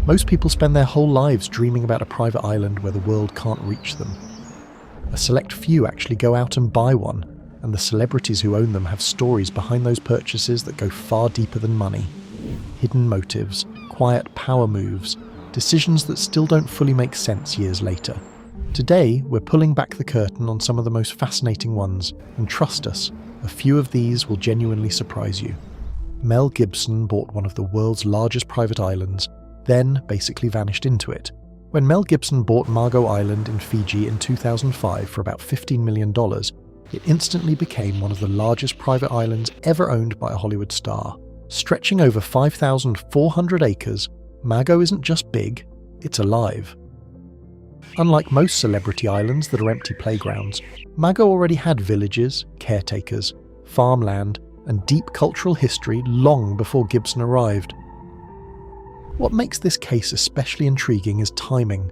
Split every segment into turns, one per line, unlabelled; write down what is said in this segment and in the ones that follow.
Most people spend their whole lives dreaming about a private island where the world can't reach them. A select few actually go out and buy one, and the celebrities who own them have stories behind those purchases that go far deeper than money. Hidden motives, quiet power moves, decisions that still don't fully make sense years later. Today, we're pulling back the curtain on some of the most fascinating ones, and trust us, a few of these will genuinely surprise you. Mel Gibson bought one of the world's largest private islands, then basically vanished into it. When Mel Gibson bought Margot Island in Fiji in 2005 for about $15 million, it instantly became one of the largest private islands ever owned by a Hollywood star. Stretching over 5,400 acres, Margot isn't just big, it's alive. Unlike most celebrity islands that are empty playgrounds, Margot already had villages, caretakers, farmland, and deep cultural history long before Gibson arrived. What makes this case especially intriguing is timing.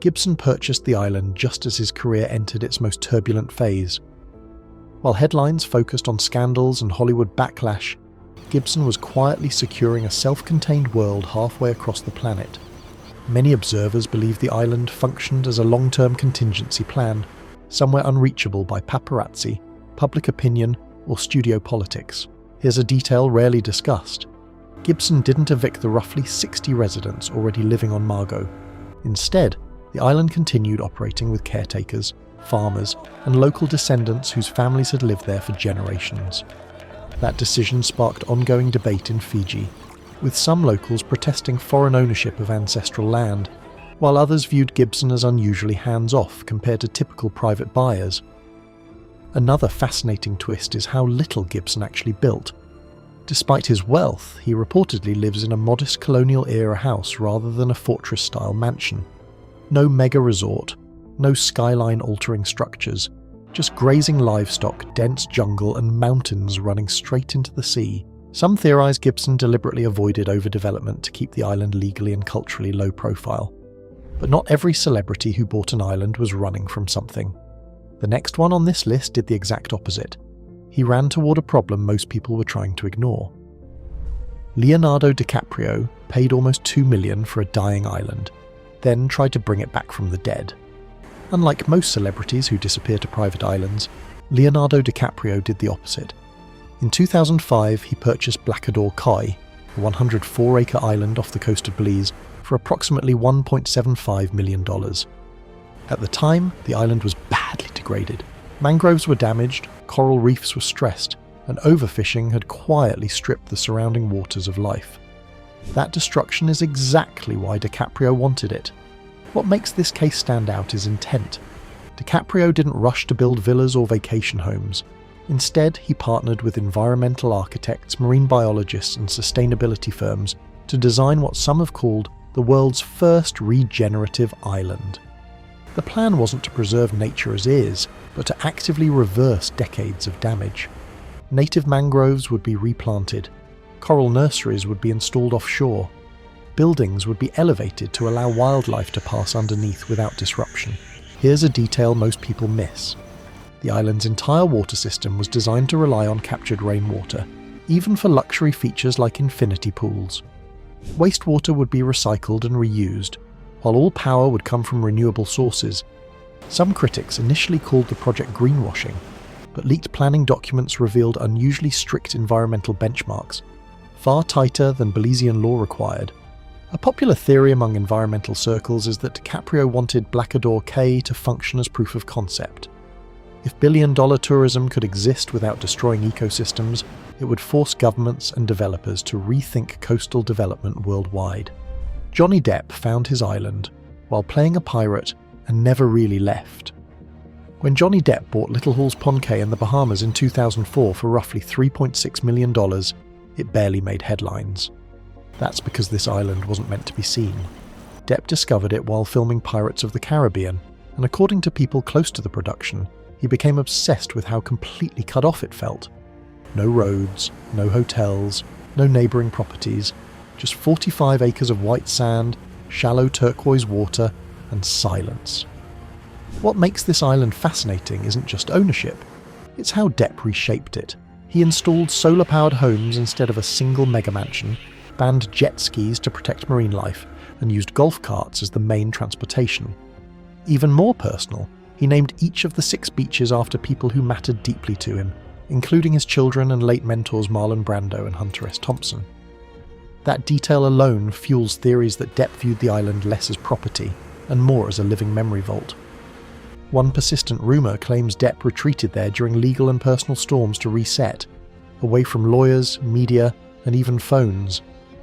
Gibson purchased the island just as his career entered its most turbulent phase. While headlines focused on scandals and Hollywood backlash, Gibson was quietly securing a self-contained world halfway across the planet. Many observers believe the island functioned as a long-term contingency plan, somewhere unreachable by paparazzi, public opinion, or studio politics. Here's a detail rarely discussed. Gibson didn't evict the roughly 60 residents already living on Margot. Instead, the island continued operating with caretakers, farmers, and local descendants whose families had lived there for generations. That decision sparked ongoing debate in Fiji, with some locals protesting foreign ownership of ancestral land, while others viewed Gibson as unusually hands-off compared to typical private buyers. Another fascinating twist is how little Gibson actually built. Despite his wealth, he reportedly lives in a modest colonial-era house rather than a fortress-style mansion. No mega resort, no skyline-altering structures, just grazing livestock, dense jungle, and mountains running straight into the sea. Some theorize Gibson deliberately avoided overdevelopment to keep the island legally and culturally low profile. But not every celebrity who bought an island was running from something. The next one on this list did the exact opposite. He ran toward a problem most people were trying to ignore. Leonardo DiCaprio paid almost $2 million for a dying island, then tried to bring it back from the dead. Unlike most celebrities who disappear to private islands, Leonardo DiCaprio did the opposite. In 2005, he purchased Blackador Cay, a 104-acre island off the coast of Belize, for approximately $1.75 million. At the time, the island was badly degraded. Mangroves were damaged, coral reefs were stressed, and overfishing had quietly stripped the surrounding waters of life. That destruction is exactly why DiCaprio wanted it. What makes this case stand out is intent. DiCaprio didn't rush to build villas or vacation homes. Instead, he partnered with environmental architects, marine biologists, and sustainability firms to design what some have called the world's first regenerative island. The plan wasn't to preserve nature as is, but to actively reverse decades of damage. Native mangroves would be replanted, coral nurseries would be installed offshore, buildings would be elevated to allow wildlife to pass underneath without disruption. Here's a detail most people miss. The island's entire water system was designed to rely on captured rainwater, even for luxury features like infinity pools. Wastewater would be recycled and reused, while all power would come from renewable sources. Some critics initially called the project greenwashing, but leaked planning documents revealed unusually strict environmental benchmarks, far tighter than Belizean law required. A popular theory among environmental circles is that DiCaprio wanted Blackador Cay to function as proof of concept. If billion-dollar tourism could exist without destroying ecosystems, it would force governments and developers to rethink coastal development worldwide. Johnny Depp found his island while playing a pirate and never really left. When Johnny Depp bought Little Halls Pond Cay in the Bahamas in 2004 for roughly $3.6 million, it barely made headlines. That's because this island wasn't meant to be seen. Depp discovered it while filming Pirates of the Caribbean, and according to people close to the production, he became obsessed with how completely cut off it felt. No roads, no hotels, no neighbouring properties, just 45 acres of white sand, shallow turquoise water, and silence. What makes this island fascinating isn't just ownership, it's how Depp reshaped it. He installed solar-powered homes instead of a single mega mansion, banned jet skis to protect marine life, and used golf carts as the main transportation. Even more personal, he named each of the 6 beaches after people who mattered deeply to him, including his children and late mentors Marlon Brando and Hunter S. Thompson. That detail alone fuels theories that Depp viewed the island less as property and more as a living memory vault. One persistent rumour claims Depp retreated there during legal and personal storms to reset, away from lawyers, media, and even phones.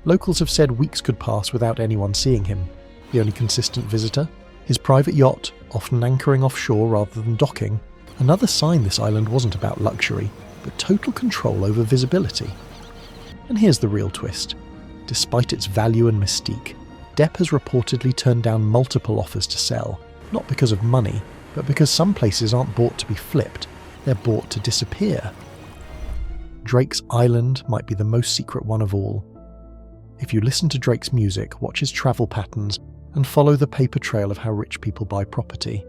Locals have said weeks could pass without anyone seeing him. The only consistent visitor? His private yacht, often anchoring offshore rather than docking. Another sign this island wasn't about luxury, but total control over visibility. And here's the real twist. Despite its value and mystique, Depp has reportedly turned down multiple offers to sell, not because of money, but because some places aren't bought to be flipped, they're bought to disappear. Drake's island might be the most secret one of all. If you listen to Drake's music, watch his travel patterns, and follow the paper trail of how rich people buy property,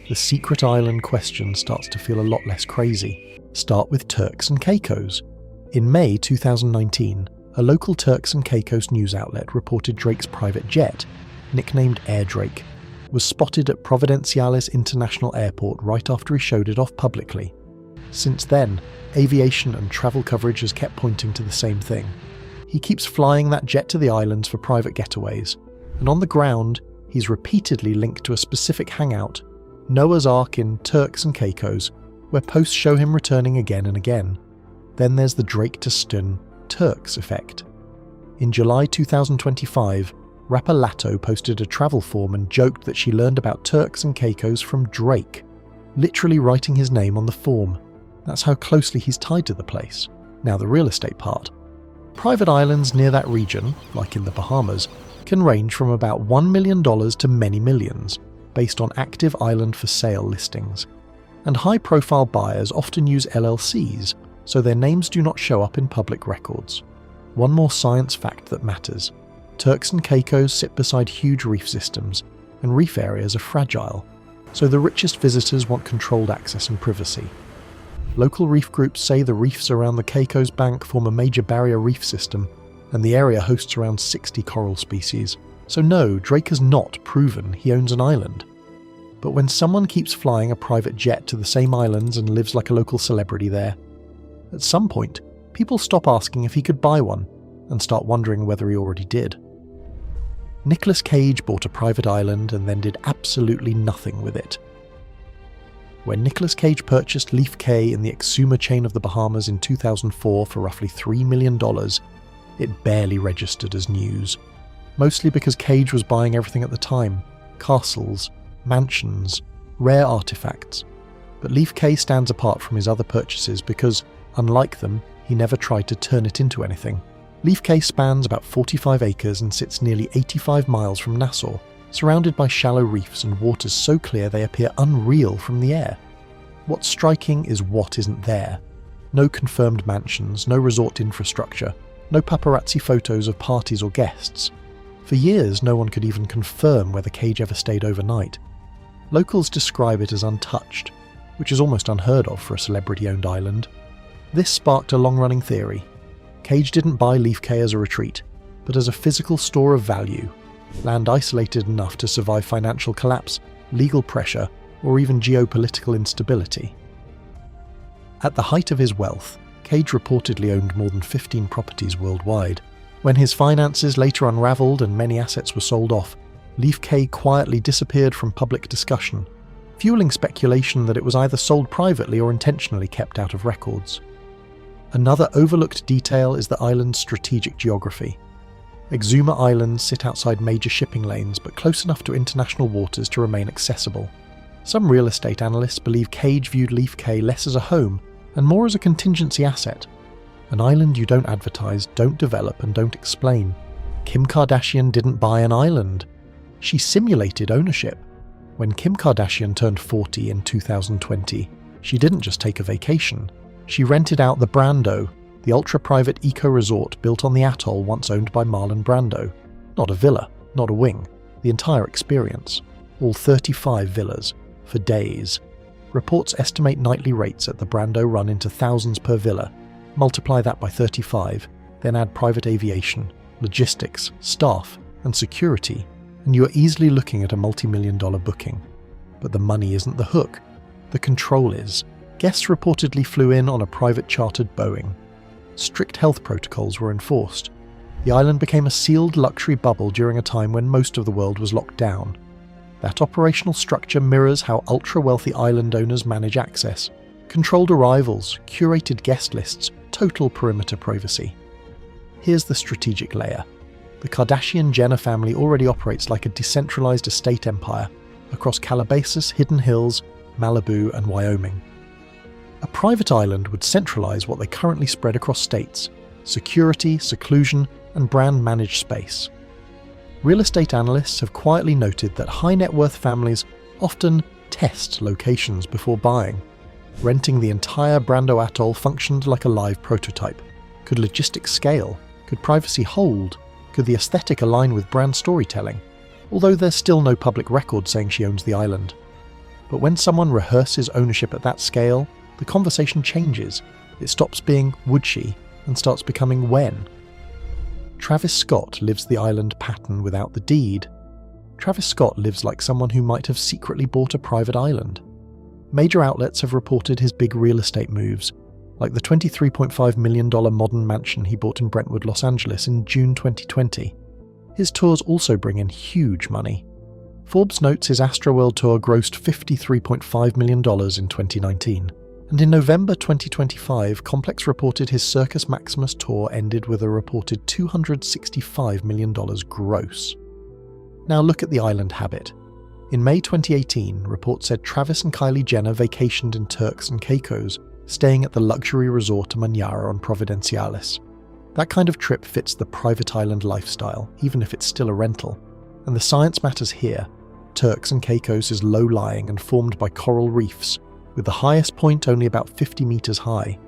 the secret island question starts to feel a lot less crazy. Start with Turks and Caicos. In May 2019, a local Turks and Caicos news outlet reported Drake's private jet, nicknamed Air Drake, was spotted at Providenciales International Airport right after he showed it off publicly. Since then, aviation and travel coverage has kept pointing to the same thing. He keeps flying that jet to the islands for private getaways, and on the ground, he's repeatedly linked to a specific hangout, Noah's Ark in Turks and Caicos, where posts show him returning again and again. Then there's the Drake to Stun Turks effect. In July 2025, rapper Latto posted a travel form and joked that she learned about Turks and Caicos from Drake, literally writing his name on the form. That's how closely he's tied to the place. Now the real estate part. Private islands near that region, like in the Bahamas, can range from about $1 million to many millions, based on active island for sale listings. And high-profile buyers often use LLCs, so their names do not show up in public records. One more science fact that matters. Turks and Caicos sit beside huge reef systems, and reef areas are fragile, so the richest visitors want controlled access and privacy. Local reef groups say the reefs around the Caicos Bank form a major barrier reef system, and the area hosts around 60 coral species. So no, Drake has not proven he owns an island. But when someone keeps flying a private jet to the same islands and lives like a local celebrity there, at some point, people stop asking if he could buy one, and start wondering whether he already did. Nicolas Cage bought a private island and then did absolutely nothing with it. When Nicolas Cage purchased Leaf Cay in the Exuma chain of the Bahamas in 2004 for roughly $3 million, it barely registered as news. Mostly because Cage was buying everything at the time: castles, mansions, rare artifacts. But Leaf Cay stands apart from his other purchases because, unlike them, he never tried to turn it into anything. Leaf Cay spans about 45 acres and sits nearly 85 miles from Nassau, surrounded by shallow reefs and waters so clear they appear unreal from the air. What's striking is what isn't there. No confirmed mansions, no resort infrastructure, no paparazzi photos of parties or guests. For years, no one could even confirm whether Cage ever stayed overnight. Locals describe it as untouched, which is almost unheard of for a celebrity-owned island. This sparked a long-running theory. Cage didn't buy Leaf Cay as a retreat, but as a physical store of value, land isolated enough to survive financial collapse, legal pressure, or even geopolitical instability. At the height of his wealth, Cage reportedly owned more than 15 properties worldwide. When his finances later unraveled and many assets were sold off, Leaf Cay quietly disappeared from public discussion, fueling speculation that it was either sold privately or intentionally kept out of records. Another overlooked detail is the island's strategic geography. Exuma Islands sit outside major shipping lanes but close enough to international waters to remain accessible. Some real estate analysts believe Cage viewed Leaf Cay less as a home and more as a contingency asset. An island you don't advertise, don't develop, and don't explain. Kim Kardashian didn't buy an island. She simulated ownership. When Kim Kardashian turned 40 in 2020, she didn't just take a vacation. She rented out the Brando, the ultra-private eco-resort built on the atoll once owned by Marlon Brando. Not a villa, not a wing, the entire experience. All 35 villas, for days. Reports estimate nightly rates at the Brando run into thousands per villa. Multiply that by 35, then add private aviation, logistics, staff, and security, and you are easily looking at a multi-million-dollar booking. But the money isn't the hook. The control is. Guests reportedly flew in on a private chartered Boeing. Strict health protocols were enforced. The island became a sealed luxury bubble during a time when most of the world was locked down. That operational structure mirrors how ultra-wealthy island owners manage access. Controlled arrivals, curated guest lists, total perimeter privacy. Here's the strategic layer. The Kardashian-Jenner family already operates like a decentralized estate empire across Calabasas, Hidden Hills, Malibu, and Wyoming. A private island would centralize what they currently spread across states: security, seclusion, and brand-managed space. Real estate analysts have quietly noted that high-net-worth families often test locations before buying. Renting the entire Brando Atoll functioned like a live prototype. Could logistics scale? Could privacy hold? Could the aesthetic align with brand storytelling? Although there's still no public record saying she owns the island. But when someone rehearses ownership at that scale, the conversation changes. It stops being would she and starts becoming when. Travis Scott lives the island pattern without the deed. Travis Scott lives like someone who might have secretly bought a private island. Major outlets have reported his big real estate moves, like the $23.5 million modern mansion he bought in Brentwood, Los Angeles in June 2020. His tours also bring in huge money. Forbes notes his Astroworld tour grossed $53.5 million in 2019. And in November 2025, Complex reported his Circus Maximus tour ended with a reported $265 million gross. Now look at the island habit. In May 2018, reports said Travis and Kylie Jenner vacationed in Turks and Caicos, staying at the luxury resort Manara on Providenciales. That kind of trip fits the private island lifestyle, even if it's still a rental. And the science matters here. Turks and Caicos is low-lying and formed by coral reefs, with the highest point only about 50 meters high.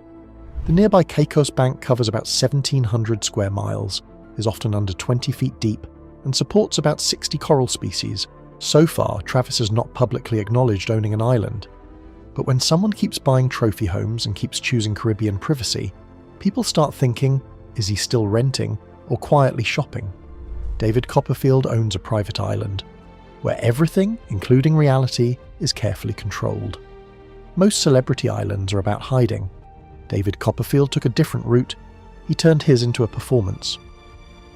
The nearby Caicos Bank covers about 1,700 square miles, is often under 20 feet deep, and supports about 60 coral species. So far, Travis has not publicly acknowledged owning an island. But when someone keeps buying trophy homes and keeps choosing Caribbean privacy, people start thinking, is he still renting or quietly shopping? David Copperfield owns a private island, where everything, including reality, is carefully controlled. Most celebrity islands are about hiding. David Copperfield took a different route. He turned his into a performance.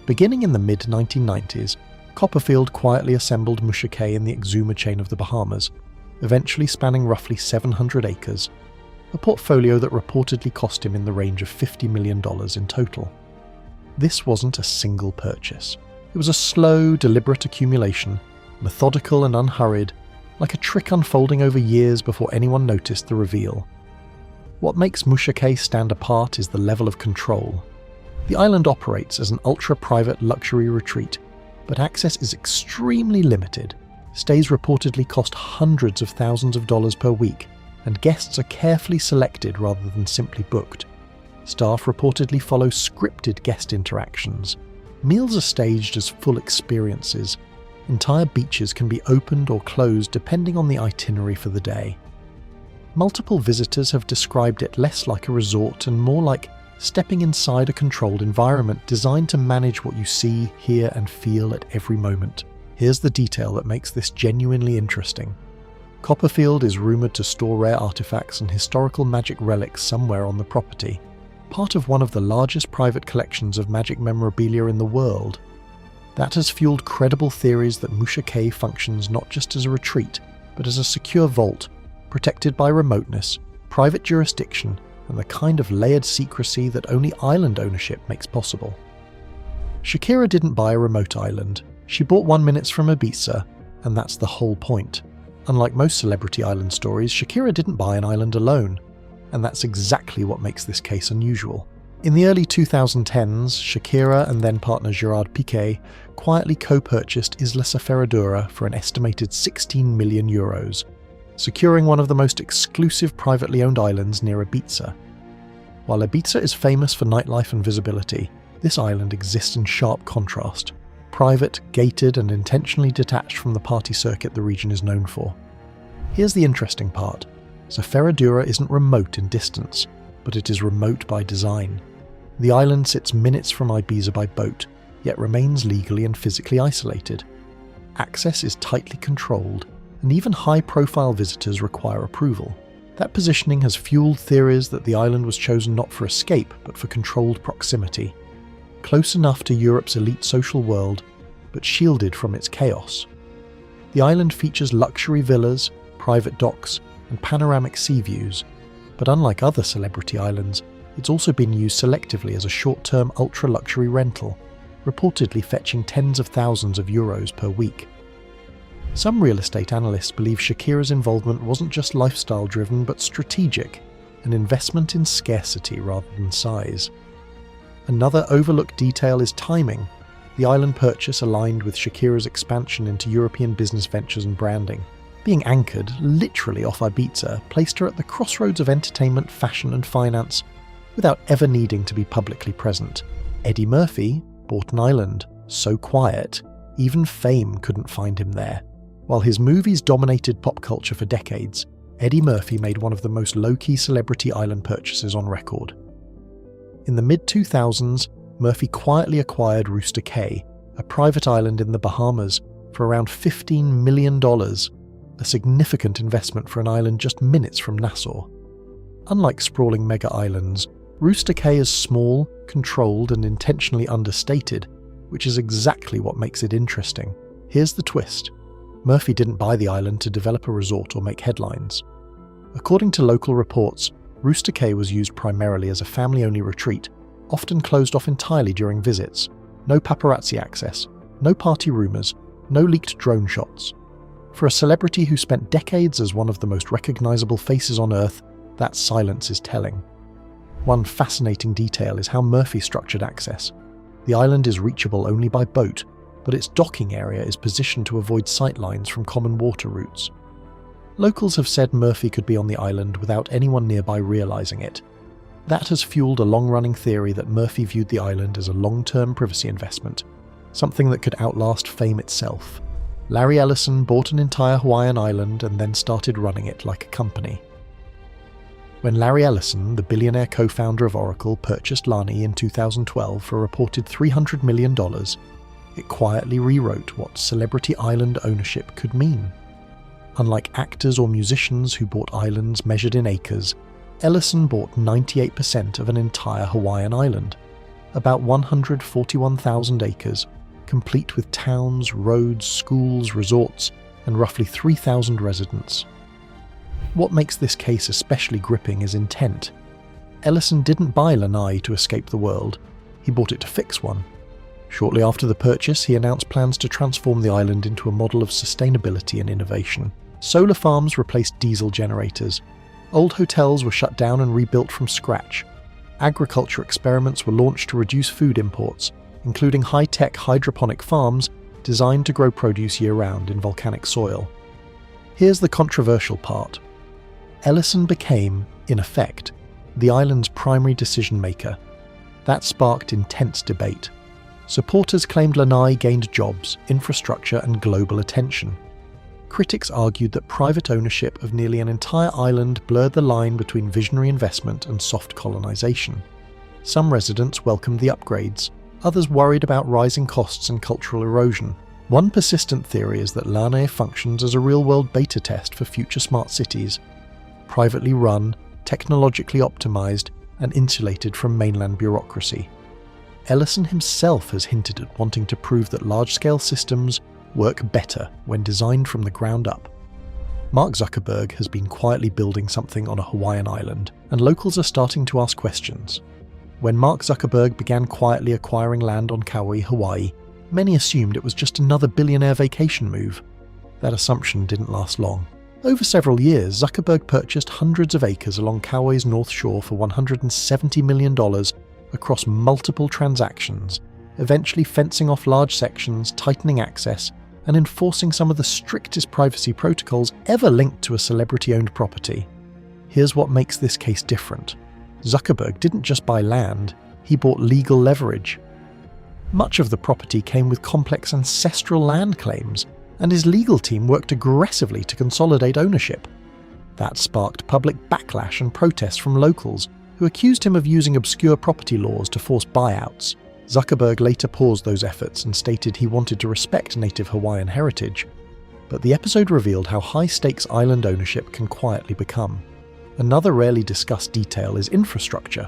Beginning in the mid-1990s, Copperfield quietly assembled Musha Cay in the Exuma chain of the Bahamas, eventually spanning roughly 700 acres, a portfolio that reportedly cost him in the range of $50 million in total. This wasn't a single purchase. It was a slow, deliberate accumulation, methodical and unhurried, like a trick unfolding over years before anyone noticed the reveal. What makes Musha Cay stand apart is the level of control. The island operates as an ultra-private luxury retreat, but access is extremely limited. Stays reportedly cost hundreds of thousands of dollars per week, and guests are carefully selected rather than simply booked. Staff reportedly follow scripted guest interactions. Meals are staged as full experiences. Entire beaches can be opened or closed depending on the itinerary for the day. Multiple visitors have described it less like a resort and more like stepping inside a controlled environment designed to manage what you see, hear, and feel at every moment. Here's the detail that makes this genuinely interesting. Copperfield is rumoured to store rare artifacts and historical magic relics somewhere on the property, part of one of the largest private collections of magic memorabilia in the world. That has fueled credible theories that Musha Cay functions not just as a retreat, but as a secure vault, protected by remoteness, private jurisdiction, and the kind of layered secrecy that only island ownership makes possible. Shakira didn't buy a remote island. She bought 1 minute from Ibiza, and that's the whole point. Unlike most celebrity island stories, Shakira didn't buy an island alone, and that's exactly what makes this case unusual. In the early 2010s, Shakira and then-partner Gerard Piqué quietly co-purchased Isla Ferradura for an estimated €16 million, securing one of the most exclusive privately owned islands near Ibiza. While Ibiza is famous for nightlife and visibility, this island exists in sharp contrast. Private, gated, and intentionally detached from the party circuit the region is known for. Here's the interesting part. Ferradura isn't remote in distance, but it is remote by design. The island sits minutes from Ibiza by boat, yet remains legally and physically isolated. Access is tightly controlled, and even high-profile visitors require approval. That positioning has fueled theories that the island was chosen not for escape, but for controlled proximity. Close enough to Europe's elite social world, but shielded from its chaos. The island features luxury villas, private docks, and panoramic sea views, but unlike other celebrity islands, it's also been used selectively as a short-term ultra-luxury rental, reportedly fetching tens of thousands of euros per week. Some real estate analysts believe Shakira's involvement wasn't just lifestyle-driven but strategic, an investment in scarcity rather than size. Another overlooked detail is timing. The island purchase aligned with Shakira's expansion into European business ventures and branding. Being anchored, literally off Ibiza, placed her at the crossroads of entertainment, fashion and finance, without ever needing to be publicly present. Eddie Murphy bought an island, so quiet, even fame couldn't find him there. While his movies dominated pop culture for decades, Eddie Murphy made one of the most low-key celebrity island purchases on record. In the mid-2000s, Murphy quietly acquired Rooster Cay, a private island in the Bahamas, for around $15 million, a significant investment for an island just minutes from Nassau. Unlike sprawling mega-islands, Rooster Cay is small, controlled and intentionally understated, which is exactly what makes it interesting. Here's the twist. Murphy didn't buy the island to develop a resort or make headlines. According to local reports, Rooster Cay was used primarily as a family-only retreat, often closed off entirely during visits. No paparazzi access, no party rumours, no leaked drone shots. For a celebrity who spent decades as one of the most recognisable faces on Earth, that silence is telling. One fascinating detail is how Murphy structured access. The island is reachable only by boat, but its docking area is positioned to avoid sightlines from common water routes. Locals have said Murphy could be on the island without anyone nearby realising it. That has fueled a long-running theory that Murphy viewed the island as a long-term privacy investment, something that could outlast fame itself. Larry Ellison bought an entire Hawaiian island and then started running it like a company. When Larry Ellison, the billionaire co-founder of Oracle, purchased Lani in 2012 for a reported $300 million, it quietly rewrote what celebrity island ownership could mean. Unlike actors or musicians who bought islands measured in acres, Ellison bought 98% of an entire Hawaiian island, about 141,000 acres, complete with towns, roads, schools, resorts, and roughly 3,000 residents. What makes this case especially gripping is intent. Ellison didn't buy Lanai to escape the world, he bought it to fix one. Shortly after the purchase, he announced plans to transform the island into a model of sustainability and innovation. Solar farms replaced diesel generators. Old hotels were shut down and rebuilt from scratch. Agriculture experiments were launched to reduce food imports, including high-tech hydroponic farms designed to grow produce year-round in volcanic soil. Here's the controversial part. Ellison became, in effect, the island's primary decision-maker. That sparked intense debate. Supporters claimed Lanai gained jobs, infrastructure and global attention. Critics argued that private ownership of nearly an entire island blurred the line between visionary investment and soft colonization. Some residents welcomed the upgrades, others worried about rising costs and cultural erosion. One persistent theory is that Lanai functions as a real-world beta test for future smart cities, privately run, technologically optimized, and insulated from mainland bureaucracy. Ellison himself has hinted at wanting to prove that large-scale systems work better when designed from the ground up. Mark Zuckerberg has been quietly building something on a Hawaiian island, and locals are starting to ask questions. When Mark Zuckerberg began quietly acquiring land on Kauai, Hawaii, many assumed it was just another billionaire vacation move. That assumption didn't last long. Over several years, Zuckerberg purchased hundreds of acres along Kauai's North Shore for $170 million across multiple transactions, eventually fencing off large sections, tightening access, and enforcing some of the strictest privacy protocols ever linked to a celebrity-owned property. Here's what makes this case different. Zuckerberg didn't just buy land, he bought legal leverage. Much of the property came with complex ancestral land claims, and his legal team worked aggressively to consolidate ownership. That sparked public backlash and protests from locals who accused him of using obscure property laws to force buyouts. Zuckerberg later paused those efforts and stated he wanted to respect native Hawaiian heritage, but the episode revealed how high-stakes island ownership can quietly become. Another rarely discussed detail is infrastructure.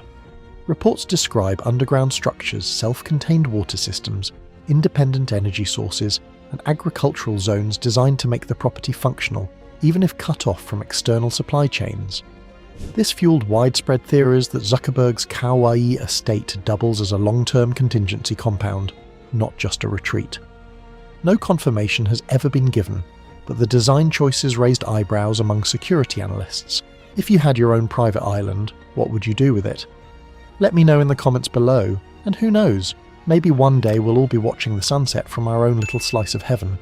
Reports describe underground structures, self-contained water systems, independent energy sources, and agricultural zones designed to make the property functional, even if cut off from external supply chains. This fueled widespread theories that Zuckerberg's Kauai estate doubles as a long-term contingency compound, not just a retreat. No confirmation has ever been given, but the design choices raised eyebrows among security analysts. If you had your own private island, what would you do with it? Let me know in the comments below, and who knows, maybe one day we'll all be watching the sunset from our own little slice of heaven.